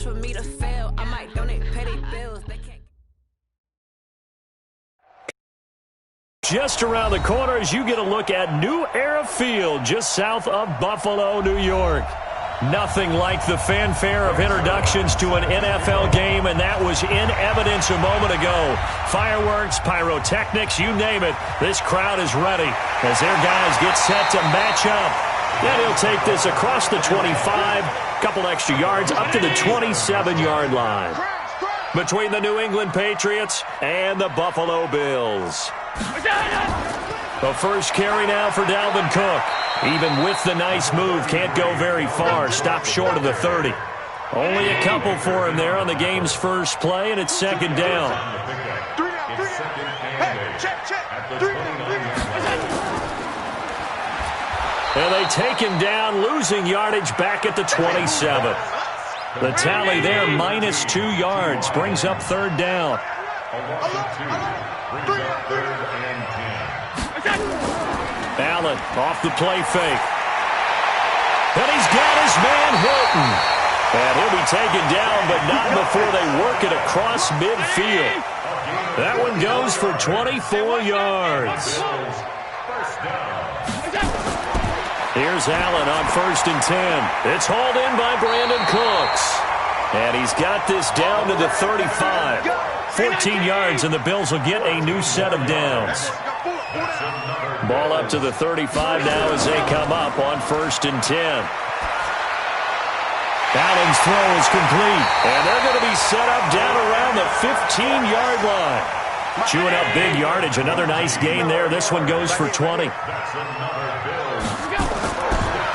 For me to fail, I might donate petty bills. They can't. Just around the corner as you get a look at New Era Field, just south of Buffalo, New York. Nothing like the fanfare of introductions to an NFL game, and that was in evidence a moment ago. Fireworks, pyrotechnics, you name it. This crowd is ready as their guys get set to match up. Then he'll take this across the 25, couple extra yards up to the 27-yard line. Between the New England Patriots and the Buffalo Bills. The first carry now for Dalvin Cook. Even with the nice move, can't go very far. Stopped short of the 30. Only a couple for him there on the game's first play, and it's second down. And they take him down, losing yardage back at the 27. The tally there, -2 yards, brings up third down. Allen off the play fake. And he's got his man Hilton. And he'll be taken down, but not before they work it across midfield. That one goes for 24 yards. Here's Allen on 1st and 10. It's hauled in by Brandon Cooks. And he's got this down to the 35. 14 yards, and the Bills will get a new set of downs. Ball up to the 35 now as they come up on 1st and 10. Allen's throw is complete, and they're going to be set up down around the 15-yard line. Chewing up big yardage, another nice gain there. This one goes for 20.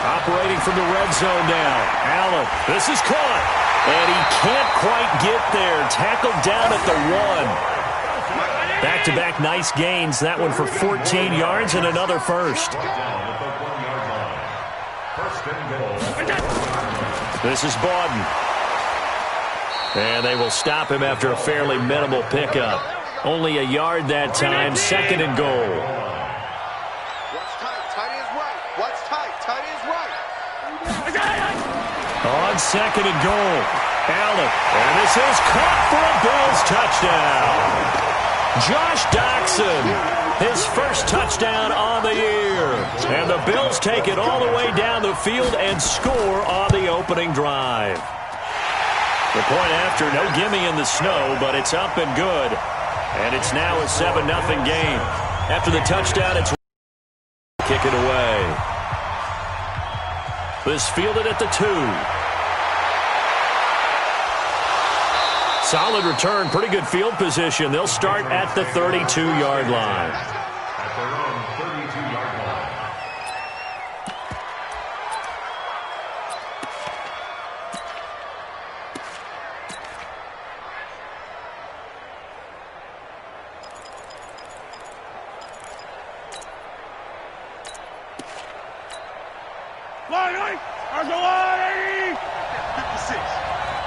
Operating from the red zone now. Allen, this is caught, and he can't quite get there. Tackled down at the 1. Back-to-back nice gains. That one for 14 yards and another first. This is Bawden. And they will stop him after a fairly minimal pickup. Only a yard that time. 2nd and goal. What's tight? Tight is right. What's tight? Tight is right. On 2nd and goal. Allen. And this is caught for a Bills touchdown. Josh Doxson, his first touchdown on the year. And the Bills take it all the way down the field and score on the opening drive. The point after, no gimme in the snow, but it's up and good. And it's now a 7-0 game. After the touchdown, it's kick it away. This fielded at the 2. Solid return, pretty good field position. They'll start at the 32-yard line.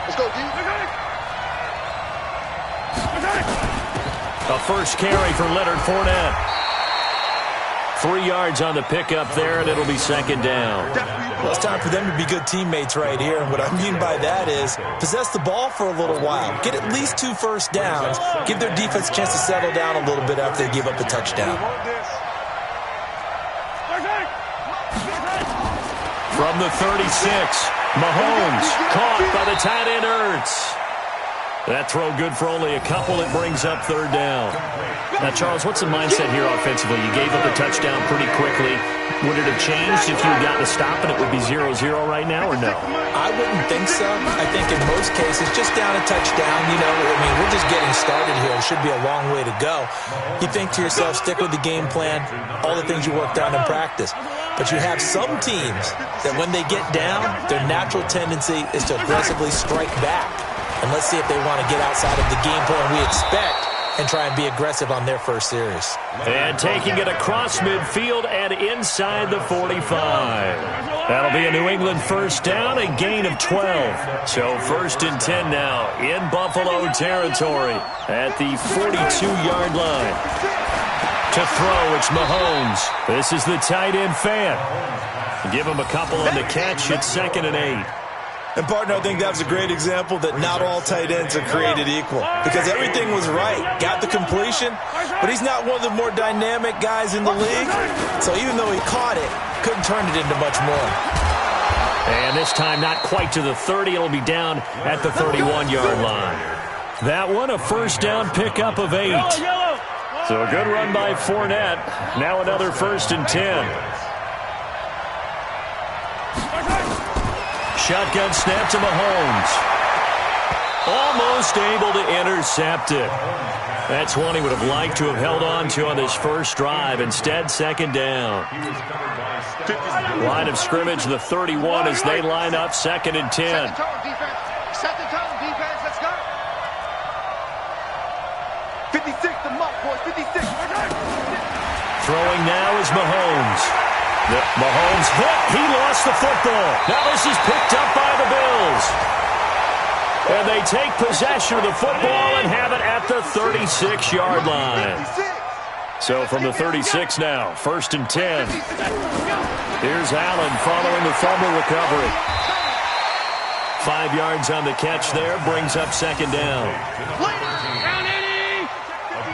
Let's go, D. A first carry for Leonard Fournette. 3 yards on the pickup there, and it'll be 2nd down. Well, it's time for them to be good teammates right here. And what I mean by that is possess the ball for a little while. Get at least 2 first downs. Give their defense a chance to settle down a little bit after they give up the touchdown. From the 36, Mahomes caught by the tight end Ertz. That throw good for only a couple. It brings up 3rd down. Now, Charles, what's the mindset here offensively? You gave up a touchdown pretty quickly. Would it have changed if you had gotten a stop and it would be 0-0 right now, or no? I wouldn't think so. I think in most cases, just down a touchdown, we're just getting started here. It should be a long way to go. You think to yourself, stick with the game plan, all the things you worked on in practice. But you have some teams that when they get down, their natural tendency is to aggressively strike back. And let's see if they want to get outside of the game plan we expect and try and be aggressive on their first series. And taking it across midfield and inside the 45. That'll be a New England first down, a gain of 12. So 1st and 10 now in Buffalo territory at the 42-yard line. To throw, it's Mahomes. This is the tight end fan. Give him a couple on the catch. It's 2nd and 8. And, partner, I think that was a great example that not all tight ends are created equal because everything was right. Got the completion, but he's not one of the more dynamic guys in the league. So even though he caught it, couldn't turn it into much more. And this time not quite to the 30. It'll be down at the 31-yard line. That one, a first down pickup of 8. So a good run by Fournette. Now another 1st and 10. Shotgun snap to Mahomes. Almost able to intercept it. That's one he would have liked to have held on to on this first drive. Instead, second down. Line of scrimmage, the 31 as they line up, 2nd and 10. Set the tone, defense. Set the tone, defense. Let's go. 56, the muck, boys. 56. Throwing now is Mahomes. Mahomes hit. He lost the football. Now this is picked up by the Bills. And they take possession of the football and have it at the 36-yard line. So from the 36 now, 1st and 10. Here's Allen following the fumble recovery. 5 yards on the catch there, brings up 2nd down.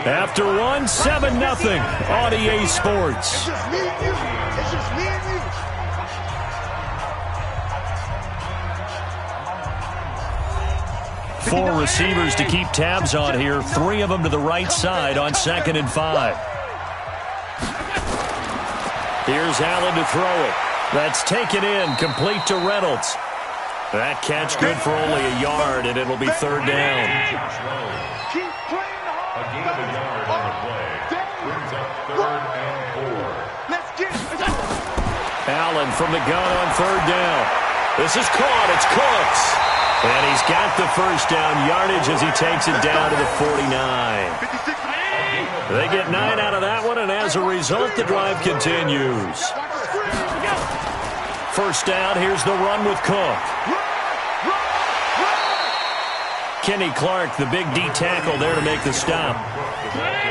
After one, 7-0 on EA Sports. Four receivers to keep tabs on here. 3 of them to the right side on 2nd and 5. Here's Allen to throw it. That's taken in, complete to Reynolds. That catch good for only a yard, and it'll be 3rd down. Keep playing hard. A gain of a yard on the play. Brings up 3rd and 4. Let's get it. Allen from the gun on 3rd down. This is caught. It's Cooks. And he's got the first down yardage as he takes it down to the 49. They get 9 out of that one, and as a result, the drive continues. First down, here's the run with Cook. Kenny Clark, the big D tackle there to make the stop.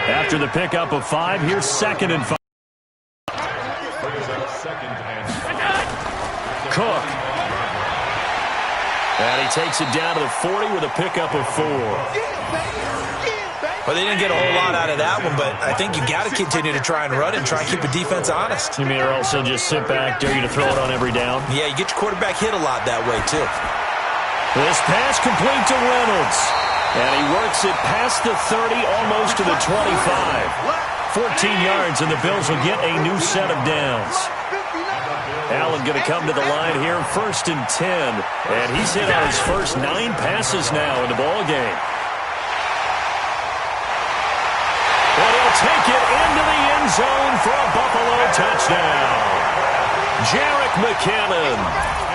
After the pickup of 5, here's 2nd and 5. Cook. And he takes it down to the 40 with a pickup of 4. Well, they didn't get a whole lot out of that one, but I think you got to continue to try and run it and try and keep the defense honest. You mean or also just sit back, dare you to throw it on every down? Yeah, you get your quarterback hit a lot that way, too. This pass complete to Reynolds. And he works it past the 30, almost to the 25. 14 yards, and the Bills will get a new set of downs. Allen going to come to the line here, 1st and 10. And he's hit on his first 9 passes now in the ballgame. And he'll take it into the end zone for a Buffalo touchdown. Jerick McKinnon,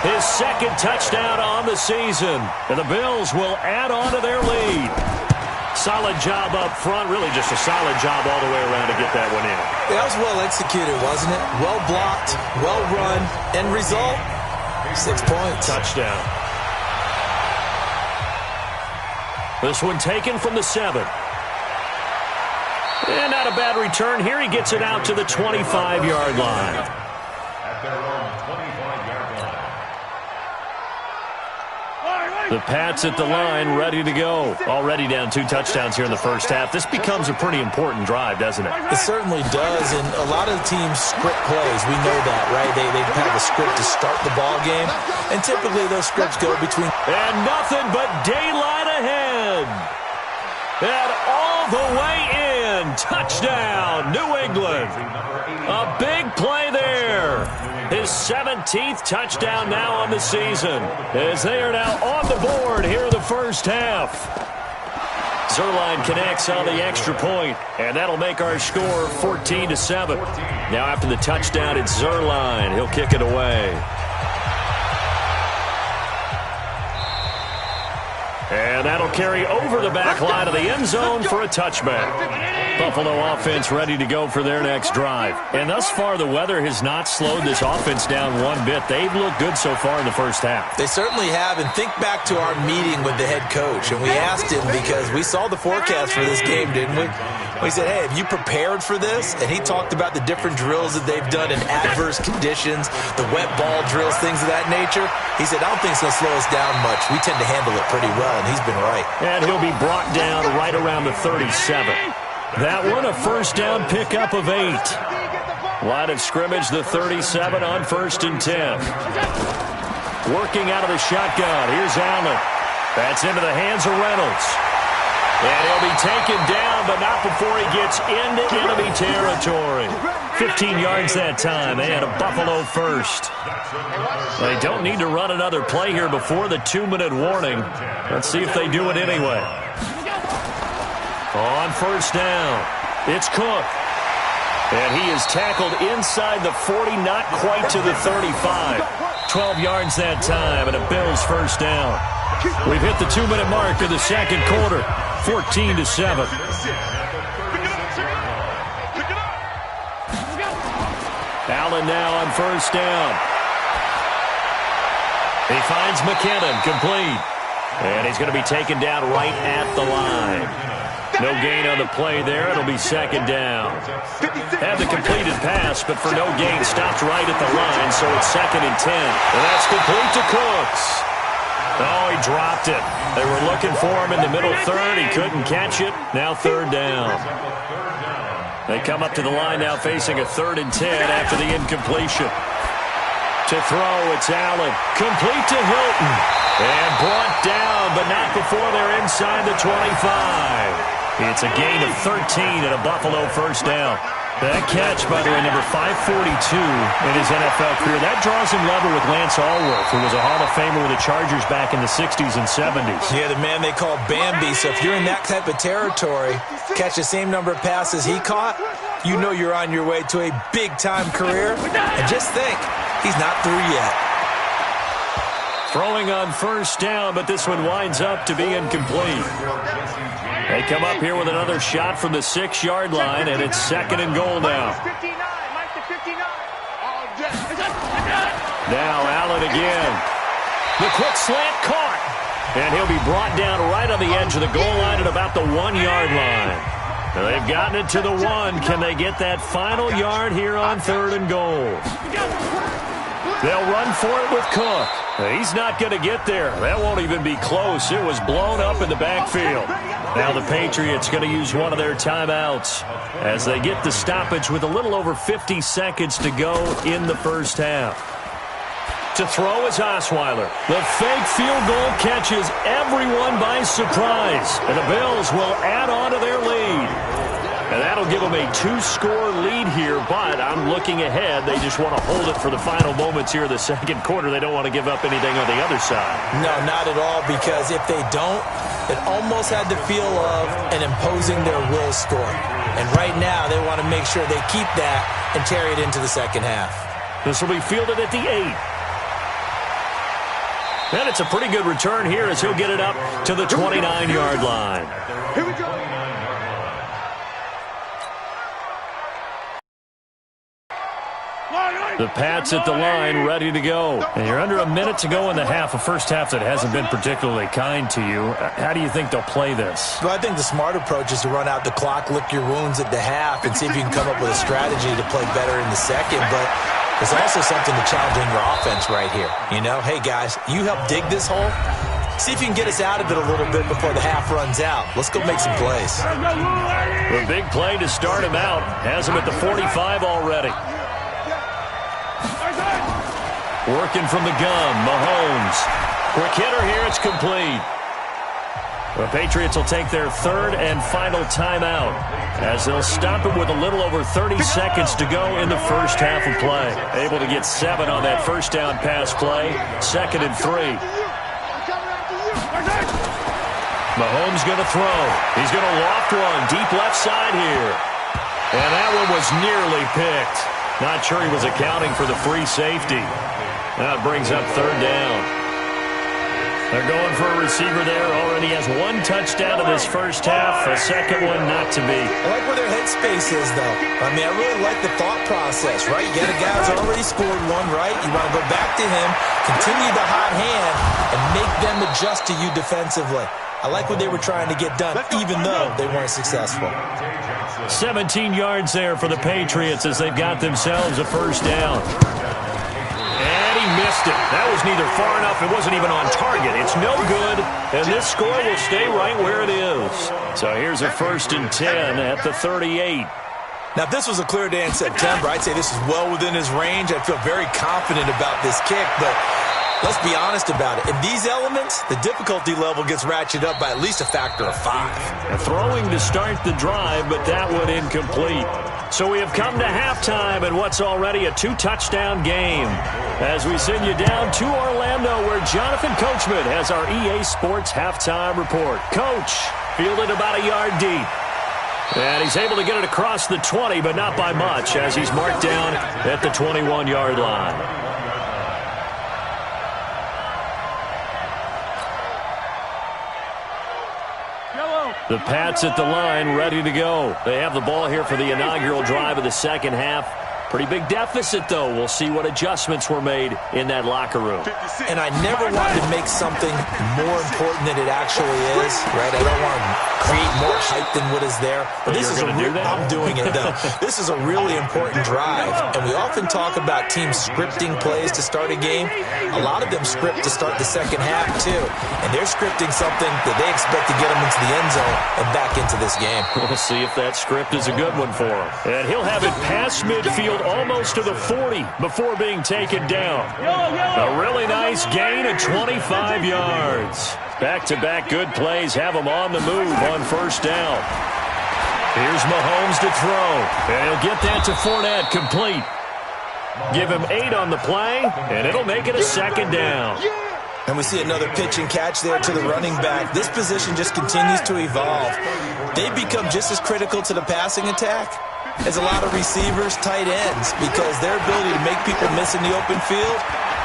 his 2nd touchdown on the season. And the Bills will add on to their lead. Solid job up front, really just a solid job all the way around to get that one in. That was well executed, wasn't it? Well blocked, well run. End result, 6 points. Touchdown. This one taken from the 7. And not a bad return here. He gets it out to the 25-yard line. At their own 25-yard line. The Pats at the line, ready to go. Already down 2 touchdowns here in the first half. This becomes a pretty important drive, doesn't it? It certainly does, and a lot of the teams script plays. We know that, right? They have a script to start the ball game, and typically those scripts go between... And nothing but daylight ahead. And all the way in. Touchdown, New England. A big play there. His 17th touchdown now on the season, as they are now on the board here in the first half. Zuerlein connects on the extra point, and that'll make our score 14-7. Now after the touchdown, it's Zuerlein. He'll kick it away. And that'll carry over the back line of the end zone for a touchback. Buffalo offense ready to go for their next drive. And thus far, the weather has not slowed this offense down one bit. They've looked good so far in the first half. They certainly have. And think back to our meeting with the head coach. And we asked him because we saw the forecast for this game, didn't we? We said, hey, have you prepared for this? And he talked about the different drills that they've done in adverse conditions, the wet ball drills, things of that nature. He said, I don't think it's going to slow us down much. We tend to handle it pretty well, and he's been right. And he'll be brought down right around the 37. That one, a first down pickup of 8. Line of scrimmage, the 37 on 1st and 10. Working out of the shotgun. Here's Allen. That's into the hands of Reynolds. And he'll be taken down, but not before he gets into enemy territory. 15 yards that time. They had a Buffalo first. They don't need to run another play here before the 2-minute warning. Let's see if they do it anyway. On first down, it's Cook. And he is tackled inside the 40, not quite to the 35. 12 yards that time, and a Bills first down. We've hit the 2-minute mark of the second quarter, 14-7. Allen now on first down. He finds McKinnon, complete. And he's going to be taken down right at the line. No gain on the play there. It'll be second down. Had the completed pass, but for no gain, stopped right at the line, so it's 2nd and 10. And that's complete to Cooks. Oh, he dropped it. They were looking for him in the middle third. He couldn't catch it. Now 3rd down. They come up to the line now facing a 3rd and 10 after the incompletion. To throw, it's Allen. Complete to Hilton. And brought down, but not before they're inside the 25. It's a gain of 13 and a Buffalo first down. That catch, by the way, number 542 in his NFL career. That draws him level with Lance Allworth, who was a Hall of Famer with the Chargers back in the 60s and 70s. Yeah, the man they call Bambi. So if you're in that type of territory, catch the same number of passes he caught, you know you're on your way to a big-time career. And just think, he's not through yet. Throwing on first down, but this one winds up to be incomplete. They come up here with another shot from the 6-yard line, and it's 2nd and goal now. Now Allen again. The quick slant caught. And he'll be brought down right on the edge of the goal line at about the 1-yard line. Now they've gotten it to the 1. Can they get that final yard here on 3rd and goal? They'll run for it with Cook. He's not going to get there. That won't even be close. It was blown up in the backfield. Now the Patriots going to use one of their timeouts as they get the stoppage with a little over 50 seconds to go in the first half. To throw is Osweiler. The fake field goal catches everyone by surprise. And the Bills will add on to their lead. And that'll give them a 2-score lead here, but I'm looking ahead. They just want to hold it for the final moments here of the second quarter. They don't want to give up anything on the other side. No, not at all, because if they don't, it almost had the feel of an imposing their will score. And right now, they want to make sure they keep that and carry it into the second half. This will be fielded at the 8. And it's a pretty good return here as he'll get it up to the 29-yard line. Here we go. The Pats at the line, ready to go. And you're under a minute to go in the half, a first half that hasn't been particularly kind to you. How do you think they'll play this? Well, I think the smart approach is to run out the clock, lick your wounds at the half, and see if you can come up with a strategy to play better in the second. But there's also something to challenging your offense right here. You know, hey, guys, you help dig this hole. See if you can get us out of it a little bit before the half runs out. Let's go make some plays. The big play to start him out has him at the 45 already. Working from the gun, Mahomes. Quick hitter here, it's complete. The Patriots will take their 3rd and final timeout as they'll stop it with a little over 30 seconds to go in the first half of play. Able to get 7 on that first down pass play, 2nd and 3. Mahomes going to throw. He's going to loft one deep left side here. And that one was nearly picked. Not sure he was accounting for the free safety. Now it brings up 3rd down. They're going for a receiver there. Already has one touchdown in this first half. A second one not to be. I like where their headspace is, though. I mean, I really like the thought process, right? You got a guy who's already scored one, right? You want to go back to him, continue the hot hand, and make them adjust to you defensively. I like what they were trying to get done, even though they weren't successful. 17 yards there for the Patriots as they've got themselves a first down. And he missed it. That was neither far enough. It wasn't even on target. It's no good, and this score will stay right where it is. So here's a 1st and 10 at the 38. Now, if this was a clear day in September, I'd say this is well within his range. I'd feel very confident about this kick, but let's be honest about it. In these elements, the difficulty level gets ratcheted up by at least a factor of 5. Throwing to start the drive, but that one incomplete. So we have come to halftime in what's already a 2-touchdown game. As we send you down to Orlando, where Jonathan Coachman has our EA Sports halftime report. Coach, fielded about a yard deep. And he's able to get it across the 20, but not by much, as he's marked down at the 21-yard line. The Pats at the line, ready to go. They have the ball here for the inaugural drive of the second half. Pretty big deficit, though. We'll see what adjustments were made in that locker room. And I never wanted to make something more important than it actually is, right? I don't want to create more hype than what is there. But this is I'm doing it, though. This is a really important drive. And we often talk about teams scripting plays to start a game. A lot of them script to start the second half, too. And they're scripting something that they expect to get them into the end zone and back into this game. We'll see if that script is a good one for him. And he'll have it past midfield, almost to the 40 before being taken down. A really nice gain of 25 yards. Back-to-back good plays have him on the move on first down. Here's Mahomes to throw, and he'll get that to Fournette, complete. Give him 8 on the play, and it'll make it a second down. And we see another pitch and catch there to the running back. This position just continues to evolve. They become just as critical to the passing attack as a lot of receivers, tight ends, because their ability to make people miss in the open field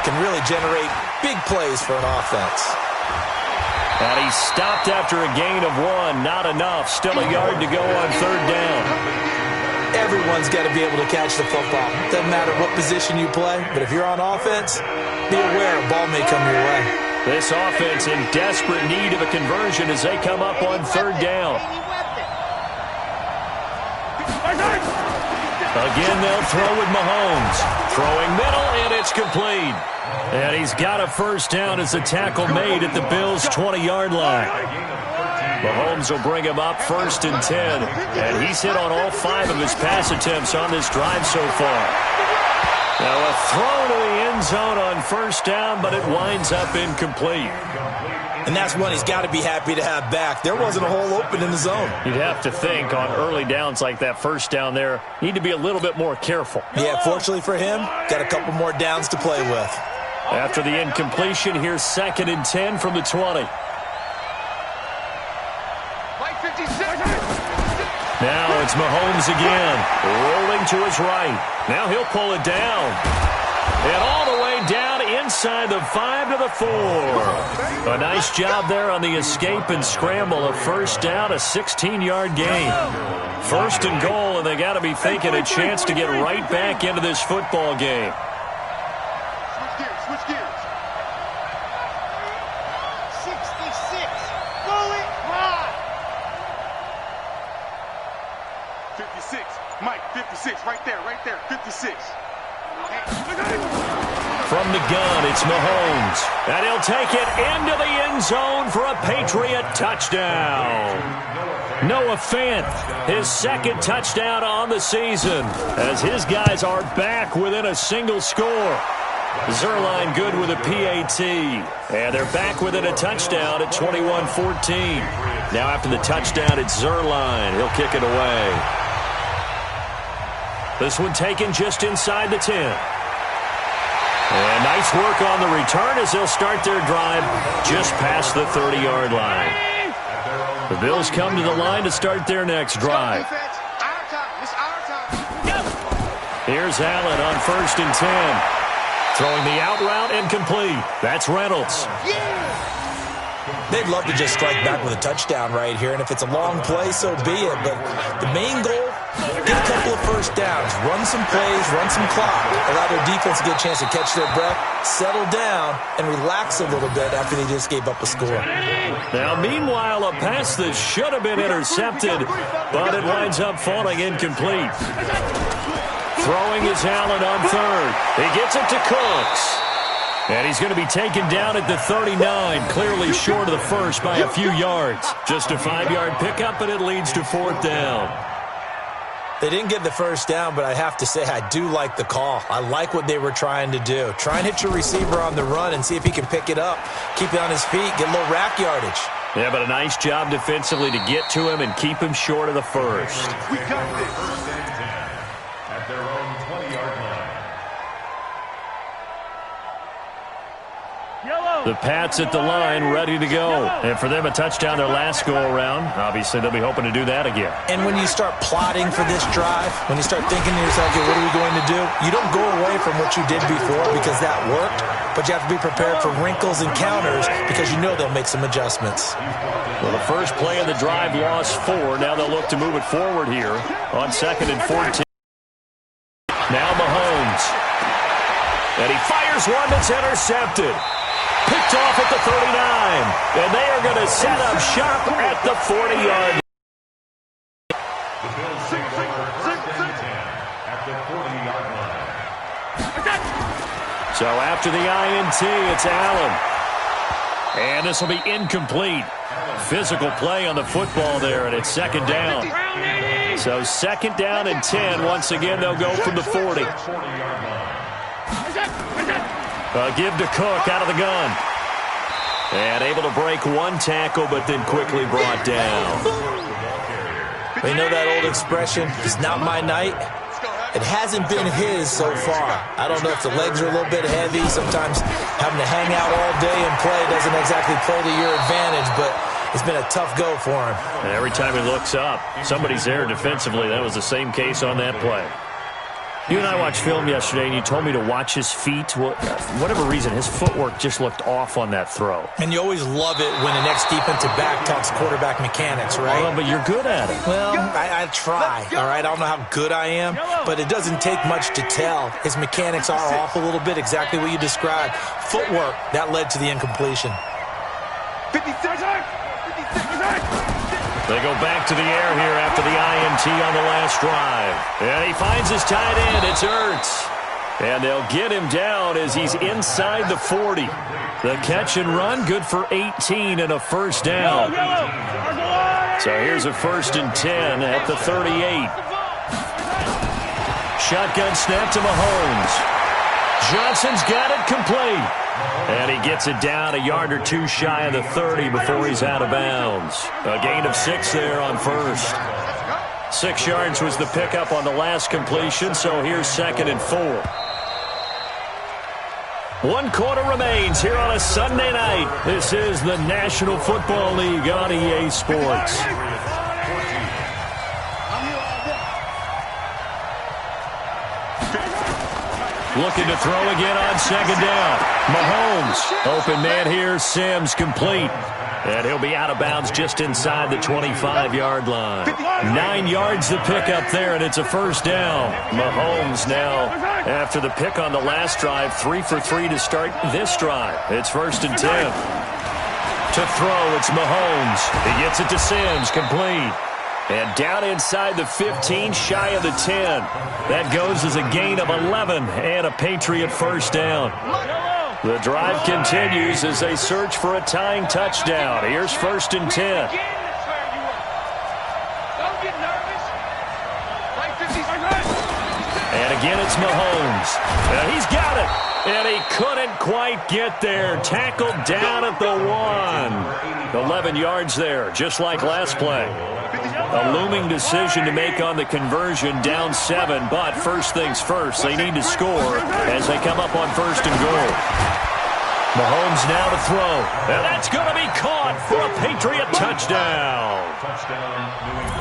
can really generate big plays for an offense. And he stopped after a gain of 1. Not enough. Still a yard to go on third down. Everyone's got to be able to catch the football. Doesn't matter what position you play, but if you're on offense, be aware a ball may come your way. This offense in desperate need of a conversion as they come up on third down. Again, they'll throw with Mahomes. Throwing middle, and it's complete. And he's got a first down as the tackle made at the Bills' 20-yard line. Mahomes will bring him up 1st and 10. And he's hit on all 5 of his pass attempts on this drive so far. Now a throw to the end zone on first down, but it winds up incomplete. And that's one he's got to be happy to have back. There wasn't a hole open in the zone. You'd have to think on early downs like that first down there, need to be a little bit more careful. Yeah, fortunately for him, got a couple more downs to play with. After the incompletion, here's 2nd and 10 from the 20. Now it's Mahomes again, rolling to his right. Now he'll pull it down. And all the way down inside the 5 to the 4. A nice job there on the escape and scramble. A first down, a 16-yard gain. 1st and goal, and they got to be thinking a chance to get right back into this football game. Switch gears. 66. Roll it high. 56. Mike, 56. Right there. 56. From the gun, it's Mahomes. And he'll take it into the end zone for a Patriot touchdown. Noah Fant, his 2nd touchdown on the season, as his guys are back within a single score. Zerline good with a PAT. And they're back within a touchdown at 21-14. Now after the touchdown, it's Zerline. He'll kick it away. This one taken just inside the 10. And nice work on the return as they'll start their drive just past the 30-yard line. The Bills come to the line to start their next drive. Here's Allen on 1st and 10. Throwing the out route and complete. That's Reynolds. They'd love to just strike back with a touchdown right here, and if it's a long play, so be it. But the main goal, get a couple of first downs, run some plays, run some clock, allow their defense to get a chance to catch their breath, settle down, and relax a little bit after they just gave up a score. Now, meanwhile, a pass that should have been intercepted, but it winds up falling incomplete. Throwing is Allen on third. He gets it to Cooks. And he's going to be taken down at the 39, clearly short of the first by a few yards. Just a 5-yard pickup, and it leads to fourth down. They didn't get the first down, but I have to say I do like the call. I like what they were trying to do. Try and hit your receiver on the run and see if he can pick it up, keep it on his feet, get a little rack yardage. Yeah, but a nice job defensively to get to him and keep him short of the first. We got this. First and 10 at their own 20-yard line. The Pats at the line, ready to go. And for them, a touchdown their last go-around. Obviously, they'll be hoping to do that again. And when you start plotting for this drive, when you start thinking to yourself, okay, what are we going to do? You don't go away from what you did before because that worked, but you have to be prepared for wrinkles and counters because you know they'll make some adjustments. Well, the first play of the drive lost 4. Now they'll look to move it forward here on 2nd and 14. Now Mahomes. And he fires one that's intercepted. Picked off at the 39. And they are going to set up shop at the 40-yard line. The Bills take over first and 10 at the 40-yard line. So after the INT, it's Allen. And this will be incomplete. Physical play on the football there, and it's second down. So second down and 10. Once again, they'll go from the 40. Give to Cook out of the gun. And able to break one tackle, but then quickly brought down. They know that old expression, it's not my night. It hasn't been his so far. I don't know if the legs are a little bit heavy. Sometimes having to hang out all day and play doesn't exactly play to your advantage, but it's been a tough go for him. And every time he looks up, somebody's there defensively. That was the same case on that play. You and I watched film yesterday, and you told me to watch his feet. Well, whatever reason, his footwork just looked off on that throw. And you always love it when an ex-defensive back talks quarterback mechanics, right? Well, but you're good at it. Well, I try, all right? I don't know how good I am, but it doesn't take much to tell. His mechanics are off a little bit, exactly what you described. Footwork, that led to the incompletion. 56. They go back to the air here after the INT on the last drive. And he finds his tight end. It's Ertz. And they'll get him down as he's inside the 40. The catch and run, good for 18 and a first down. So here's a 1st and 10 at the 38. Shotgun snap to Mahomes. Johnson's got it complete. And he gets it down a yard or two shy of the 30 before he's out of bounds. A gain of 6 there on first. 6 yards was the pickup on the last completion, so here's 2nd and 4. 1 quarter remains here on a Sunday night. This is the National Football League on EA Sports. Looking to throw again on 2nd down. Mahomes, open man here, Sims complete. And he'll be out of bounds just inside the 25-yard line. 9 yards to pick up there, and it's a first down. Mahomes now, after the pick on the last drive, 3 for 3 to start this drive. It's 1st and 10. To throw, it's Mahomes. He gets it to Sims, complete. And down inside the 15, shy of the 10. That goes as a gain of 11 and a Patriot first down. The drive continues as they search for a tying touchdown. Here's 1st and 10. And again, it's Mahomes. And he's got it. And he couldn't quite get there. Tackled down at the 1. 11 yards there, just like last play. A looming decision to make on the conversion, down 7, but first things first, they need to score as they come up on 1st and goal. Mahomes now to throw, and that's going to be caught for a Patriot touchdown.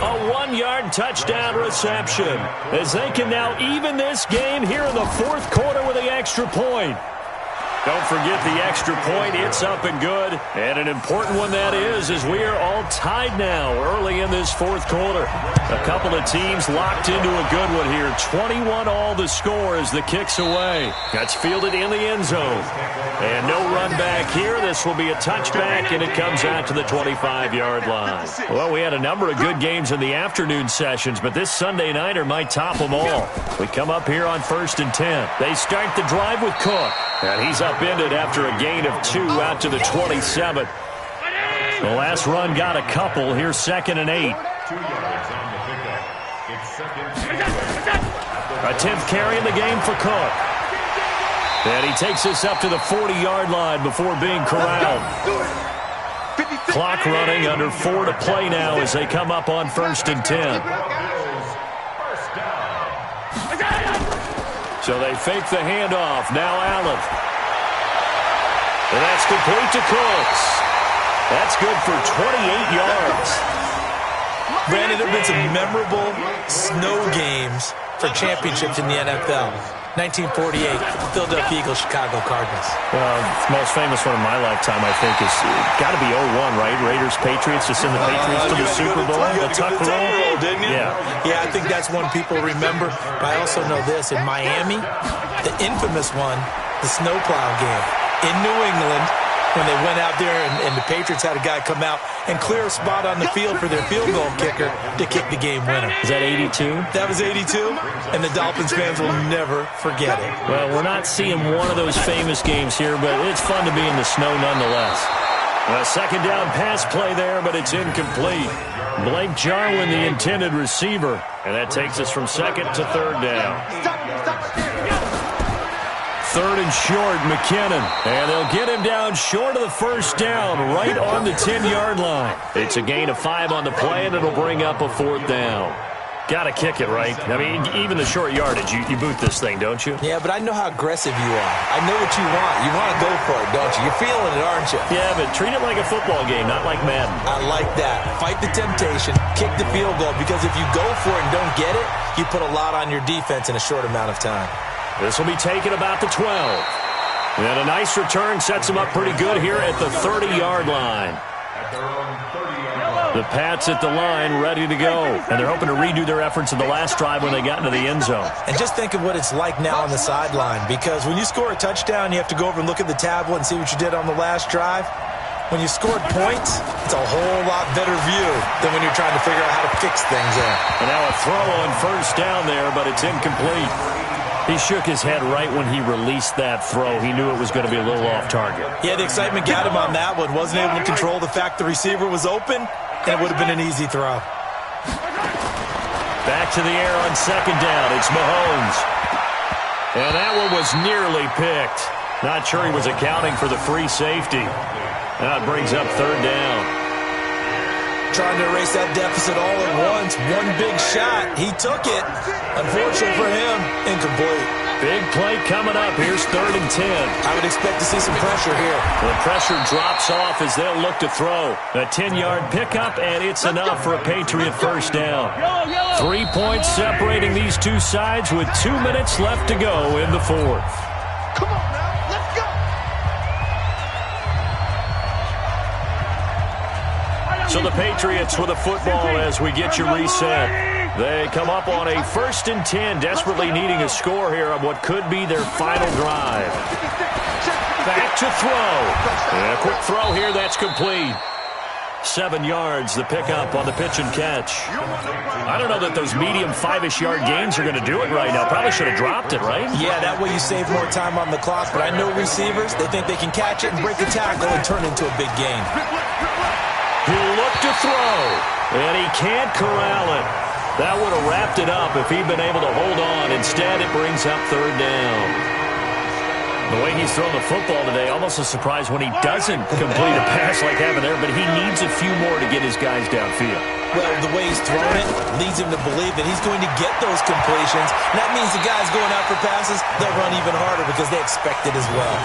A 1-yard touchdown reception as they can now even this game here in the 4th quarter with the extra point. Don't forget the extra point. It's up and good. And an important one that is, as we are all tied now early in this fourth quarter. A couple of teams locked into a good one here. 21 all the score as the kick's away. That's fielded in the end zone. And no run back here. This will be a touchback, and it comes out to the 25-yard line. Well, we had a number of good games in the afternoon sessions, but this Sunday nighter might top them all. We come up here on 1st and 10. They start the drive with Cook. And he's upended after a gain of 2 out to the 27. The last run got a couple. Here's 2nd and 8. 2 yards on the pickup. It's 2nd. A 10th carry in the game for Cook. And he takes this up to the 40-yard line before being corralled. Clock running, under 4 to play now as they come up on 1st and 10. So they fake the handoff. Now Allen. And that's complete to Cooks. That's good for 28 yards. Brandon, there have been some memorable snow games for championships in the NFL. 1948, Philadelphia Eagles, Chicago Cardinals. Well, the most famous one in my lifetime, I think, is got to be 01, right? Raiders, Patriots, to send the Patriots to the Super Bowl. The tuck roll, didn't you? Yeah, I think that's one people remember. But I also know this. In Miami, the infamous one, the snowplow game. In New England, when they went out there and the Patriots had a guy come out and clear a spot on the field for their field goal kicker to kick the game winner. Is that 82? That was 82, and the Dolphins fans will never forget it. Well, we're not seeing one of those famous games here, but it's fun to be in the snow nonetheless. A 2nd down pass play there, but it's incomplete. Blake Jarwin, the intended receiver, and that takes us from 2nd to 3rd down. 3rd and short, McKinnon. And they'll get him down short of the 1st down, right on the 10-yard line. It's a gain of 5 on the play, and it'll bring up a 4th down. Got to kick it, right? I mean, even the short yardage, you boot this thing, don't you? Yeah, but I know how aggressive you are. I know what you want. You want to go for it, don't you? You're feeling it, aren't you? Yeah, but treat it like a football game, not like Madden. I like that. Fight the temptation. Kick the field goal, because if you go for it and don't get it, you put a lot on your defense in a short amount of time. This will be taken about the 12. And a nice return sets them up pretty good here at the 30-yard line. The Pats at the line, ready to go. And they're hoping to redo their efforts in the last drive when they got into the end zone. And just think of what it's like now on the sideline, because when you score a touchdown, you have to go over and look at the tablet and see what you did on the last drive. When you scored points, it's a whole lot better view than when you're trying to figure out how to fix things there. And now a throw on 1st down there, but it's incomplete. He shook his head right when he released that throw. He knew it was going to be a little off target. Yeah, the excitement got him on that one. Wasn't able to control the fact the receiver was open, and it would have been an easy throw. Back to the air on 2nd down. It's Mahomes. And that one was nearly picked. Not sure he was accounting for the free safety. Now it brings up 3rd down. Trying to erase that deficit all at once. One big shot. He took it. Unfortunately for him, incomplete. Big play coming up. Here's 3rd and 10. I would expect to see some pressure here. The pressure drops off as they'll look to throw. A 10-yard pickup, and it's enough for a Patriot 1st down. 3 points separating these two sides with 2 minutes left to go in the 4th. Come on now, let's go. So the Patriots with a football as we get you reset. They come up on a 1st and 10, desperately needing a score here on what could be their final drive. Back to throw. And a quick throw here, that's complete. 7 yards, the pickup on the pitch and catch. I don't know that those medium 5-ish yard gains are going to do it right now. Probably should have dropped it, right? Yeah, that way you save more time on the clock. But I know receivers, they think they can catch it and break a tackle and turn into a big gain. He'll look to throw, and he can't corral it. That would have wrapped it up if he'd been able to hold on. Instead, it brings up 3rd down. The way he's thrown the football today, almost a surprise when he doesn't complete a pass like having there, but he needs a few more to get his guys downfield. Well, the way he's thrown it leads him to believe that he's going to get those completions. And that means the guys going out for passes, they'll run even harder because they expect it as well.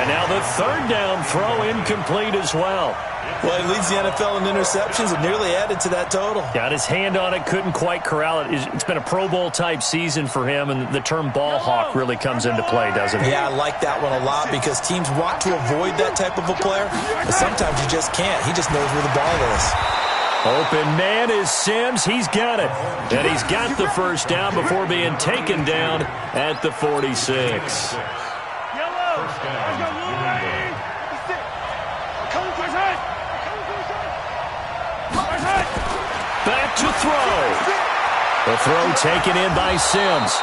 And now the third down throw incomplete as well. Well, he leads the NFL in interceptions and nearly added to that total. Got his hand on it, couldn't quite corral it. It's been a Pro Bowl-type season for him, and the term ball hawk really comes into play, doesn't it? Yeah, I like that one a lot because teams want to avoid that type of a player, but sometimes you just can't. He just knows where the ball is. Open man is Sims. He's got it. And he's got the first down before being taken down at the 46. Back to throw. The throw taken in by Sims.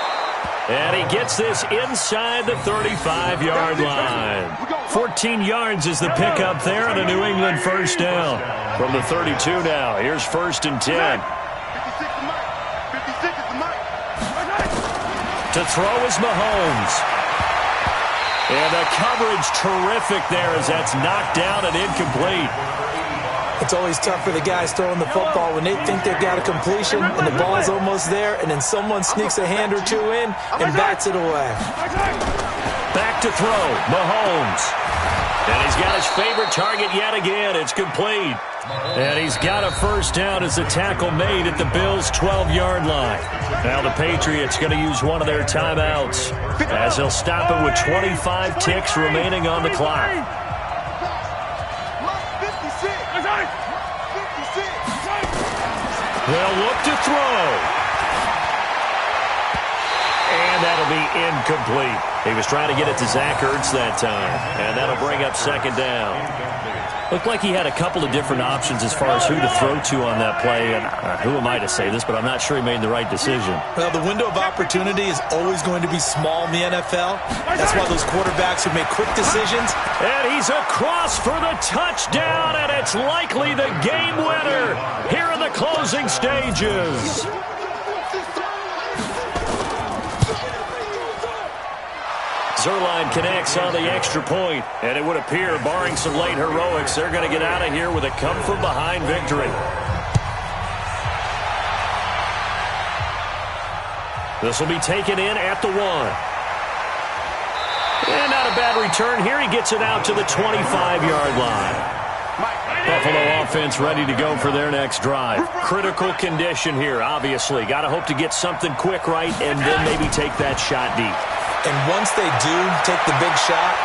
And he gets this inside the 35-yard line. 14 yards is the pickup there and a New England first down. From the 32 now, here's 1st and 10. To throw is Mahomes. And the coverage terrific there as that's knocked down and incomplete. It's always tough for the guys throwing the football when they think they've got a completion and the ball's almost there, and then someone sneaks a hand or two in and bats it away. Back to throw, Mahomes. And he's got his favorite target yet again. It's complete. And he's got a first down as the tackle made at the Bills' 12-yard line. Now the Patriots going to use one of their timeouts as they'll stop it with 25 ticks remaining on the clock. They'll look to throw. And that'll be incomplete. He was trying to get it to Zach Ertz that time. And that'll bring up 2nd down. Looked like he had a couple of different options as far as who to throw to on that play. And who am I to say this, but I'm not sure he made the right decision. Well, the window of opportunity is always going to be small in the NFL. That's why those quarterbacks who make quick decisions. And he's across for the touchdown, and it's likely the game winner here in the closing stages. Zerline connects on the extra point, and it would appear, barring some late heroics, they're going to get out of here with a come-from-behind victory. This will be taken in at the 1. And not a bad return here. He gets it out to the 25-yard line. Buffalo offense ready to go for their next drive. Critical condition here, obviously. Got to hope to get something quick right and then maybe take that shot deep. And once they do take the big shot,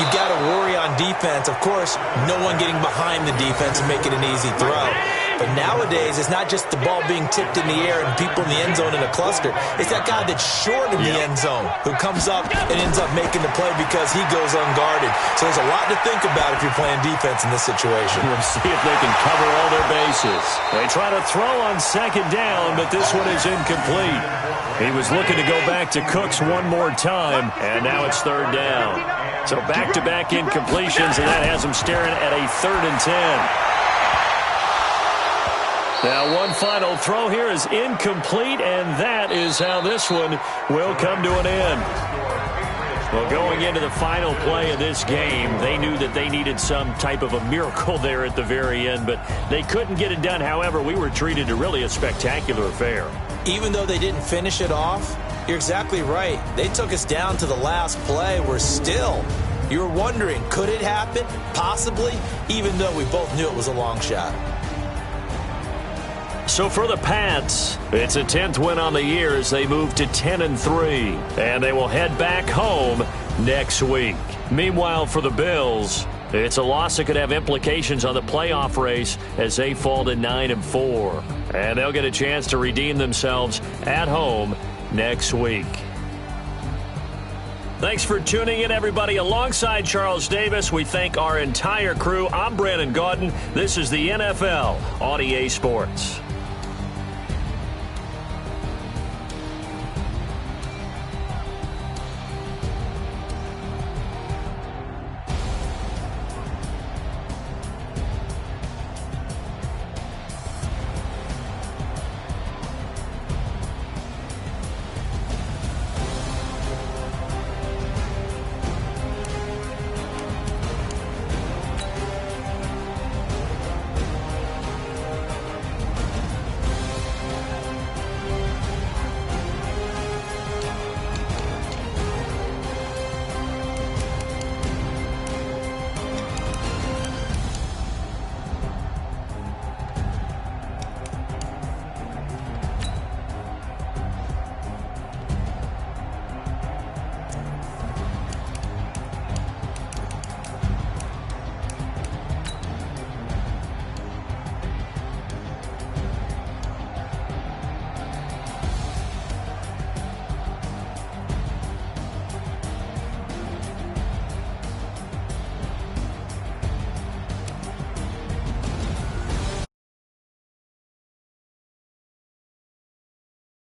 you've got to worry on defense. Of course, no one getting behind the defense and making an easy throw. But nowadays, it's not just the ball being tipped in the air and people in the end zone in a cluster. It's that guy that's short in the end zone who comes up and ends up making the play because he goes unguarded. So there's a lot to think about if you're playing defense in this situation. We'll see if they can cover all their bases. They try to throw on 2nd down, but this one is incomplete. He was looking to go back to Cooks one more time, and now it's 3rd down. So back-to-back incompletions, and that has him staring at a 3rd and 10. Now one final throw here is incomplete, and that is how this one will come to an end. Well, going into the final play of this game, they knew that they needed some type of a miracle there at the very end, but they couldn't get it done. However, we were treated to really a spectacular affair. Even though they didn't finish it off, you're exactly right. They took us down to the last play. We're still, you were wondering, could it happen? Possibly, even though we both knew it was a long shot. So for the Pats, it's a 10th win on the year as they move to 10-3, and they will head back home next week. Meanwhile, for the Bills, it's a loss that could have implications on the playoff race as they fall to 9-4, and they'll get a chance to redeem themselves at home next week. Thanks for tuning in, everybody. Alongside Charles Davis, we thank our entire crew. I'm Brandon Gaudin. This is the NFL on EA Sports.